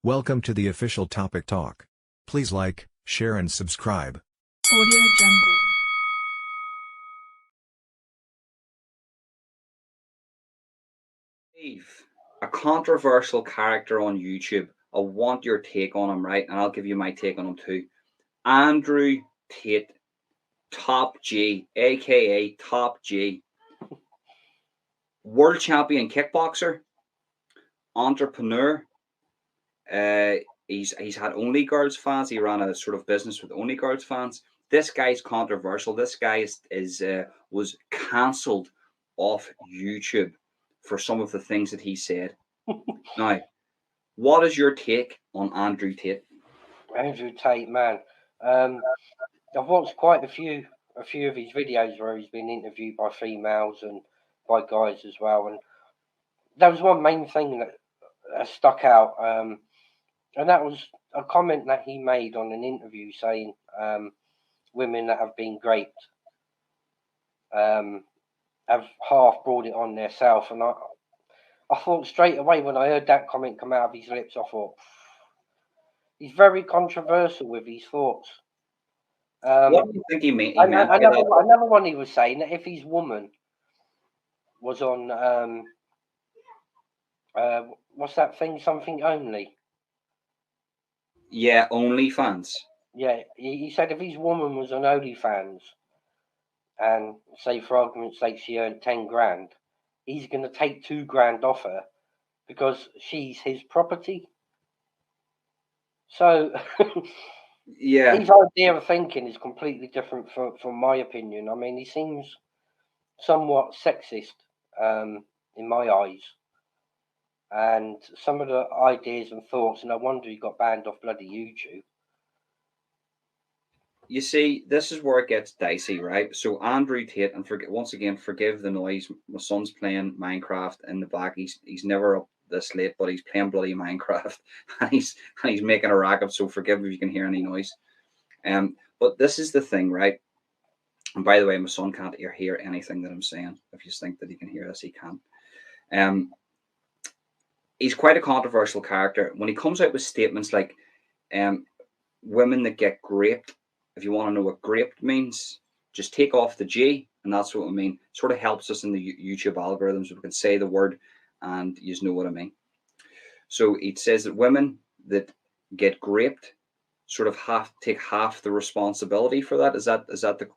Welcome to the official Topic Talk. Please like, share and subscribe. Audio Jungle. Steve, a controversial character on YouTube. I want your take on him, right? And I'll give you my take on him too. Andrew Tate, Top G, aka Top G, world champion kickboxer, entrepreneur. He's had only girls fans. He ran a sort of business with only girls fans. This guy's controversial. This guy was cancelled off YouTube for some of the things that he said. Now, what is your take on Andrew Tate? Andrew Tate, man. I've watched quite a few of his videos where he's been interviewed by females and by guys as well. And there was one main thing that stuck out, and that was a comment that he made on an interview saying women that have been raped have half brought it on themselves. And I thought straight away when I heard that comment come out of his lips, I thought, he's very controversial with his thoughts. What do you think he meant? Another one he was saying that if his woman was on what's that thing? Something only. Yeah, OnlyFans. Yeah, he said if his woman was on OnlyFans, and say for argument's sake she earned 10 grand, he's going to take 2 grand off her because she's his property. So. Yeah, his idea of thinking is completely different from my opinion. I mean, he seems somewhat sexist in my eyes, and some of the ideas and thoughts. And I wonder he got banned off bloody YouTube. you see, this is where it gets dicey, right? So Andrew Tate, and forgive the noise. My son's playing Minecraft in the back. He's never up this late, but he's playing bloody Minecraft, and he's making a racket. So forgive if you can hear any noise. But this is the thing, right? And by the way, my son can't hear anything that I'm saying. If you think that he can hear this, he can. He's quite a controversial character. When he comes out with statements like women that get graped, if you want to know what graped means, just take off the G, and that's what I mean. It sort of helps us in the YouTube algorithms. We can say the word and you know what I mean. So it says that women that get graped sort of take half the responsibility for that.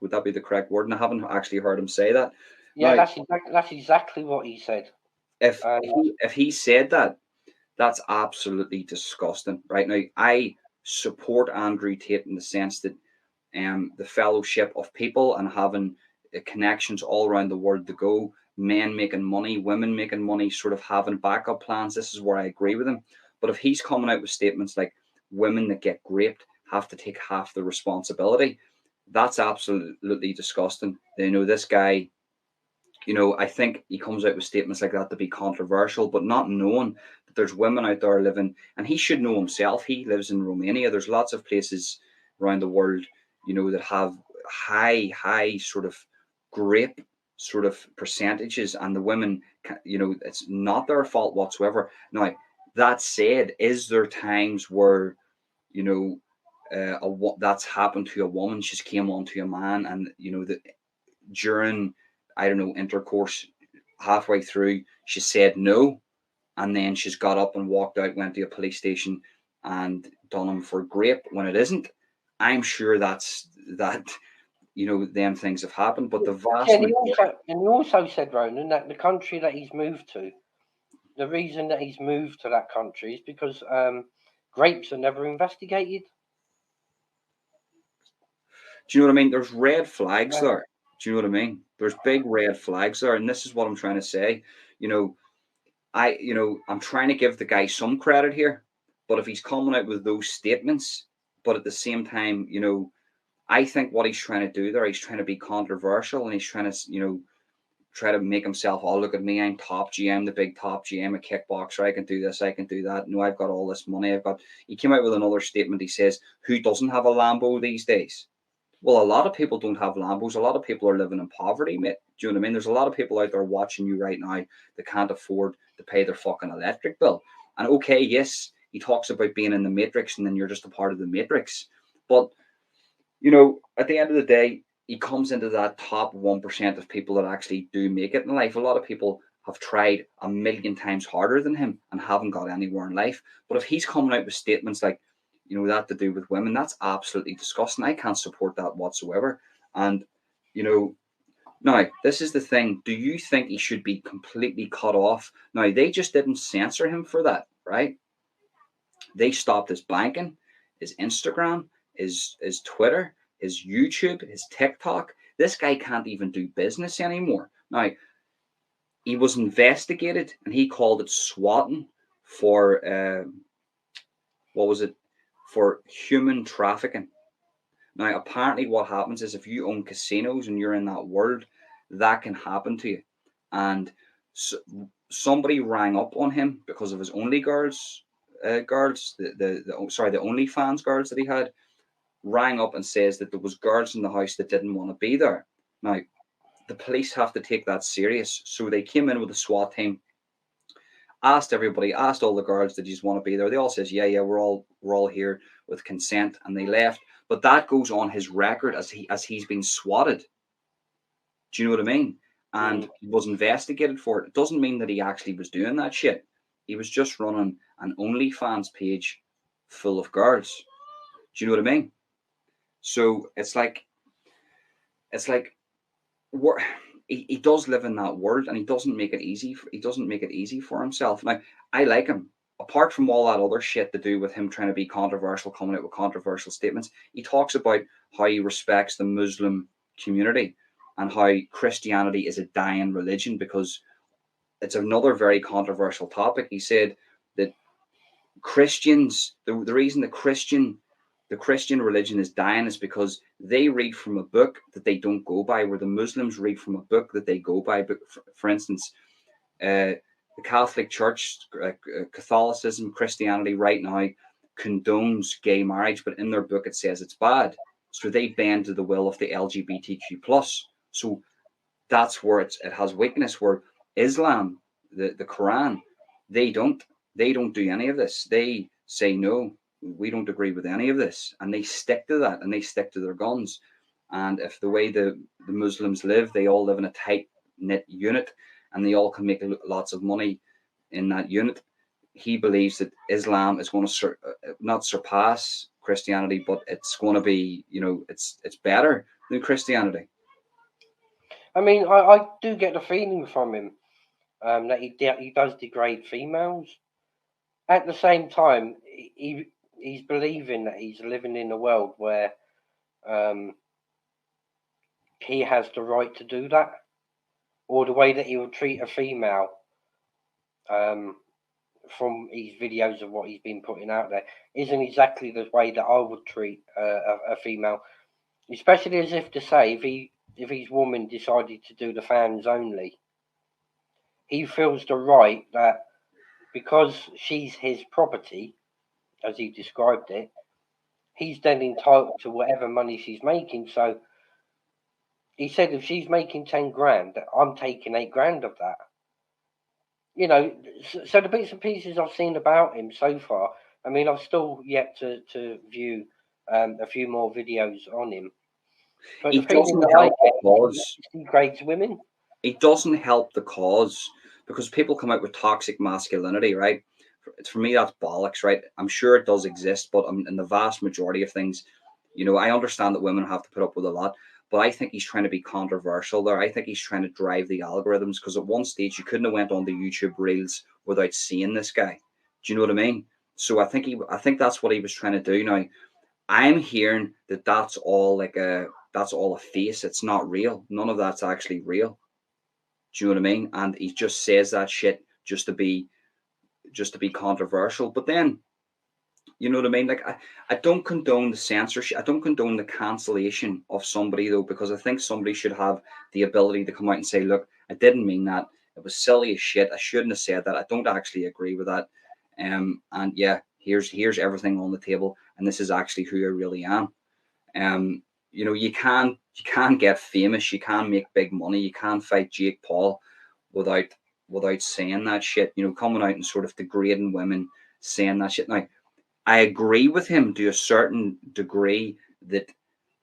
Would that be the correct word? And I haven't actually heard him say that. Yeah, now, that's exactly what he said. If he said that, that's absolutely disgusting. Right now, I support Andrew Tate in the sense that the fellowship of people and having connections all around the world to go, men making money, women making money, sort of having backup plans. This is where I agree with him. But if he's coming out with statements like women that get raped have to take half the responsibility, that's absolutely disgusting. This guy, I think he comes out with statements like that to be controversial, but not knowing that there's women out there living, and he should know himself. He lives in Romania. There's lots of places around the world, that have high sort of grape sort of percentages, and the women, it's not their fault whatsoever. Now, that said, is there times where, that's happened to a woman? She's came on to a man, and that during, I don't know, intercourse, halfway through, she said no, and then she's got up and walked out, went to a police station, and done him for grape when it isn't. I'm sure them things have happened, but the vast. Yeah, and he also said, Ronan, that the country that he's moved to, the reason that he's moved to that country is because grapes are never investigated. Do you know what I mean? There's red flags there. Do you know what I mean? There's big red flags there, and this is what I'm trying to say. I'm trying to give the guy some credit here, but if he's coming out with those statements, but at the same time, I think what he's trying to do there, he's trying to be controversial, and he's trying to, try to make himself, oh, look at me, I'm top G, I'm the big top G, I'm a kickboxer, I can do this, I can do that. No, I've got all this money. He came out with another statement. He says, who doesn't have a Lambo these days? Well, a lot of people don't have Lambos. A lot of people are living in poverty, mate. Do you know what I mean? There's a lot of people out there watching you right now that can't afford to pay their fucking electric bill. And okay, yes, He talks about being in the Matrix, and then you're just a part of the Matrix. But you know, at the end of the day, he comes into that top 1% of people that actually do make it in life. A lot of people have tried a million times harder than him and haven't got anywhere in life. But if he's coming out with statements like, you know, that to do with women, that's absolutely disgusting. I can't support that whatsoever. And, you know, now, this is the thing. Do you think he should be completely cut off? Now, they just didn't censor him for that, right? They stopped his banking, his Instagram, his Twitter, his YouTube, his TikTok. This guy can't even do business anymore. Now, he was investigated and he called it swatting for, what was it? For human trafficking. Now, apparently what happens is if you own casinos and you're in that world, that can happen to you. And so, somebody rang up on him because of his OnlyGirls, the OnlyFans girls that he had, rang up and says that there was girls in the house that didn't want to be there. Now, the police have to take that serious. So they came in with a SWAT team, asked everybody, asked all the girls, did you just want to be there? They all says, yeah, we're all here with consent, and they left. But that goes on his record as he's been swatted. Do you know what I mean? And he was investigated for it. It doesn't mean that he actually was doing that shit. He was just running an OnlyFans page full of girls. Do you know what I mean? So it's like he does live in that world, and he doesn't make it easy. He doesn't make it easy for himself. Now, I like him. Apart from all that other shit to do with him trying to be controversial, coming out with controversial statements, he talks about how he respects the Muslim community and how Christianity is a dying religion, because it's another very controversial topic. He said that Christians, the reason the Christian religion is dying is because they read from a book that they don't go by, where the Muslims read from a book that they go by. But for instance, the Catholic Church, Catholicism, Christianity right now condones gay marriage, but in their book it says it's bad. So they bend to the will of the LGBTQ plus. So that's where it has weakness. Where Islam, the Quran, they don't do any of this. They say no, we don't agree with any of this, and they stick to that, and they stick to their guns. And if the way the Muslims live, they all live in a tight knit unit, and they all can make lots of money in that unit. He believes that Islam is going to not surpass Christianity, but it's going to be, you know, it's better than Christianity. I mean, I do get the feeling from him that he does degrade females. At the same time, he's believing that he's living in a world where he has the right to do that, or the way that he would treat a female from his videos of what he's been putting out there isn't exactly the way that I would treat a female, especially as if to say if his woman decided to do the fans only, he feels the right that because she's his property, as he described it, he's then entitled to whatever money she's making. So he said if she's making 10 grand, I'm taking 8 grand of that. You know, so the bits and pieces I've seen about him so far, I mean, I've still yet to view a few more videos on him. But He the feeling doesn't that I help get the cause. is he degrades women. It doesn't help the cause, because people come out with toxic masculinity, right? For me, that's bollocks, right? I'm sure it does exist, but in the vast majority of things, you know, I understand that women have to put up with a lot, but I think he's trying to be controversial there. I think he's trying to drive the algorithms, because at one stage you couldn't have went on the YouTube Reels without seeing this guy. Do you know what I mean? So I think that's what he was trying to do. Now, I'm hearing that that's all a face. It's not real. None of that's actually real. Do you know what I mean? And he just says that shit just to be controversial. But then, you know what I mean? Like, I don't condone the censorship. I don't condone the cancellation of somebody, though, because I think somebody should have the ability to come out and say, look, I didn't mean that. It was silly as shit. I shouldn't have said that. I don't actually agree with that. And yeah, here's everything on the table, and this is actually who I really am. You know, you can get famous, you can make big money, you can fight Jake Paul without saying that shit. You know, coming out and sort of degrading women, saying that shit. Now, I agree with him to a certain degree that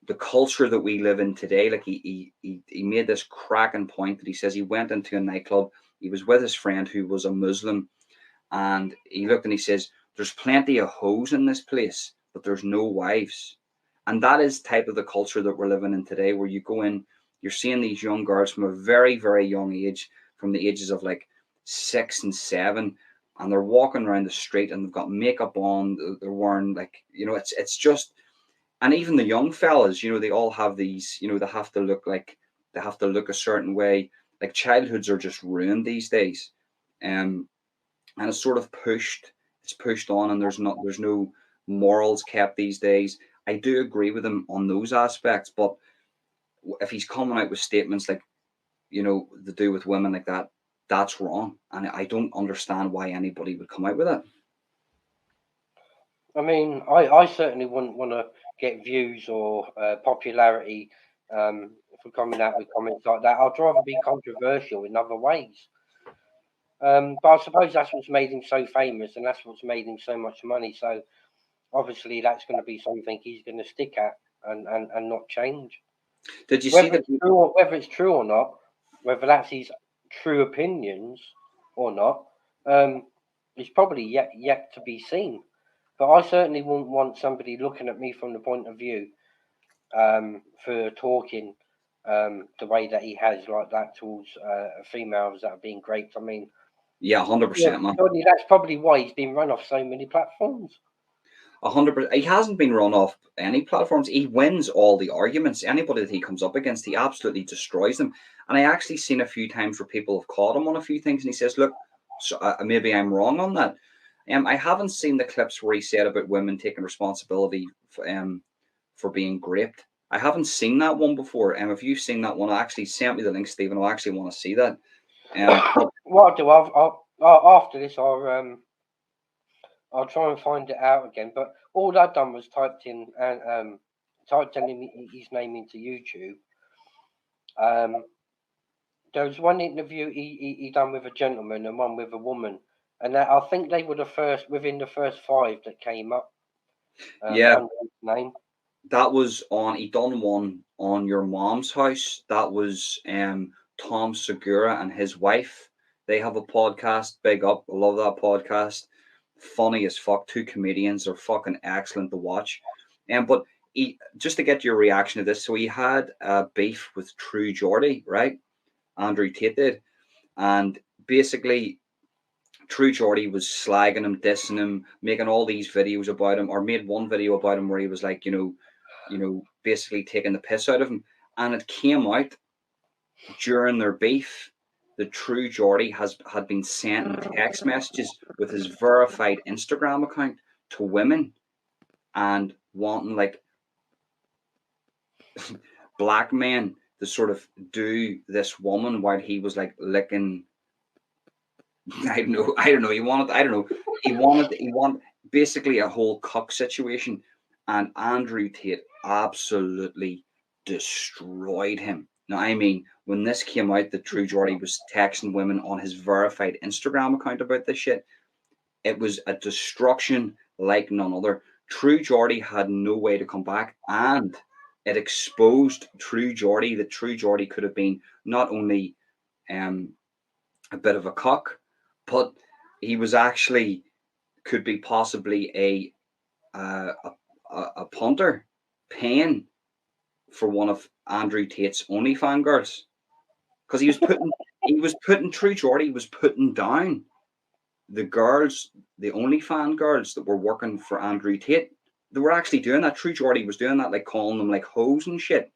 the culture that we live in today, like he made this cracking point that he says he went into a nightclub, he was with his friend who was a Muslim, and he looked and he says, there's plenty of hoes in this place, but there's no wives. And that is type of the culture that we're living in today, where you go in, you're seeing these young girls from a very, very young age, from the ages of like 6 and 7, and they're walking around the street and they've got makeup on, they're wearing like, it's just, and even the young fellas, they all have these, they have to look a certain way. Like childhoods are just ruined these days. And it's sort of pushed on, and there's no morals kept these days. I do agree with him on those aspects, but if he's coming out with statements like, to do with women like that, that's wrong. And I don't understand why anybody would come out with it. I mean, I certainly wouldn't want to get views or popularity for coming out with comments like that. I'd rather be controversial in other ways. But I suppose that's what's made him so famous, and that's what's made him so much money. So obviously that's going to be something he's going to stick at and not change. Did you see that? Whether it's true or not, whether that's his true opinions or not, is probably yet to be seen. But I certainly wouldn't want somebody looking at me from the point of view for talking the way that he has like that towards females that are being raped. I mean, yeah, 100%, man. That's probably why he's been run off so many platforms. 100%. He hasn't been run off any platforms. He wins all the arguments. Anybody that he comes up against, he absolutely destroys them. And I actually seen a few times where people have caught him on a few things, and he says, "Look, so, maybe I'm wrong on that." I haven't seen the clips where he said about women taking responsibility for being raped. I haven't seen that one before. If you've seen that one, actually sent me the link, Stephen. I actually want to see that. What I'll do, after this, I'll try and find it out again. But all I've done was typed in his name into YouTube. There was one interview he done with a gentleman and one with a woman, and I think they were within the first 5 that came up. Yeah, his name. That was on. He done one on Your Mom's House. That was Tom Segura and his wife. They have a podcast. Big up. I love that podcast. Funny as fuck. 2 comedians are fucking excellent to watch. But just to get your reaction to this, so he had a beef with True Geordie, right? Andrew Tate did, and basically True Geordie was slagging him, dissing him, making all these videos about him, or made one video about him where he was like, basically taking the piss out of him. And it came out during their beef that True Geordie had been sending text messages with his verified Instagram account to women and wanting like black men to sort of do this woman while he was like licking. I don't know. He wanted basically a whole cuck situation, and Andrew Tate absolutely destroyed him. Now, I mean, when this came out that True Geordie was texting women on his verified Instagram account about this shit, it was a destruction like none other. True Geordie had no way to come back, and it exposed True Geordie that True Geordie could have been not only a bit of a cock, but he was actually could be possibly a punter paying for one of Andrew Tate's OnlyFans girls, because he was putting True Geordie was putting down the girls, the OnlyFans girls that were working for Andrew Tate. They were actually doing that. True Geordie was doing that, like calling them like hoes and shit.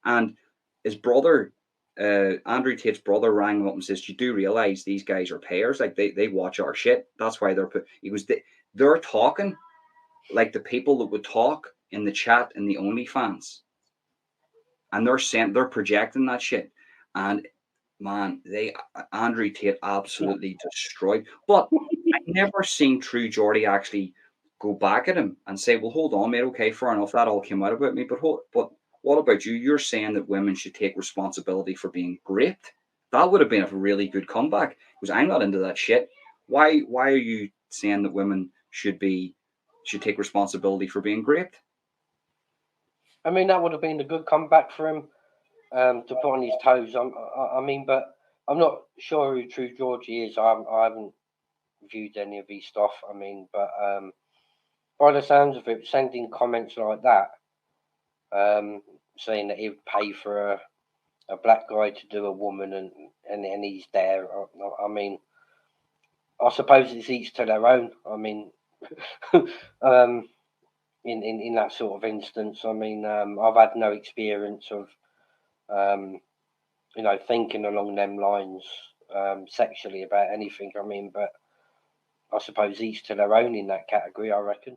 And his brother, Andrew Tate's brother, rang him up and says, "You do realize these guys are payers? Like they watch our shit. That's why they're talking like the people that would talk in the chat in the OnlyFans, and they're projecting that shit." And man, Andrew Tate absolutely destroyed. But I never seen True Geordie actually go back at him and say, "Well, hold on, mate. Okay, fair enough. That all came out about me. But what about you? You're saying that women should take responsibility for being raped." That would have been a really good comeback, because I'm not into that shit. Why are you saying that women should take responsibility for being raped. I mean, that would have been a good comeback for him, to put on his toes. I mean, but I'm not sure who True Geordie is. I haven't viewed any of his stuff. I mean, but by the sounds of it, sending comments like that, saying that he would pay for a black guy to do a woman, and he's there. I mean, I suppose it's each to their own. I mean, in that sort of instance, I mean, I've had no experience of, thinking along them lines, sexually about anything. I mean, but I suppose each to their own in that category, I reckon.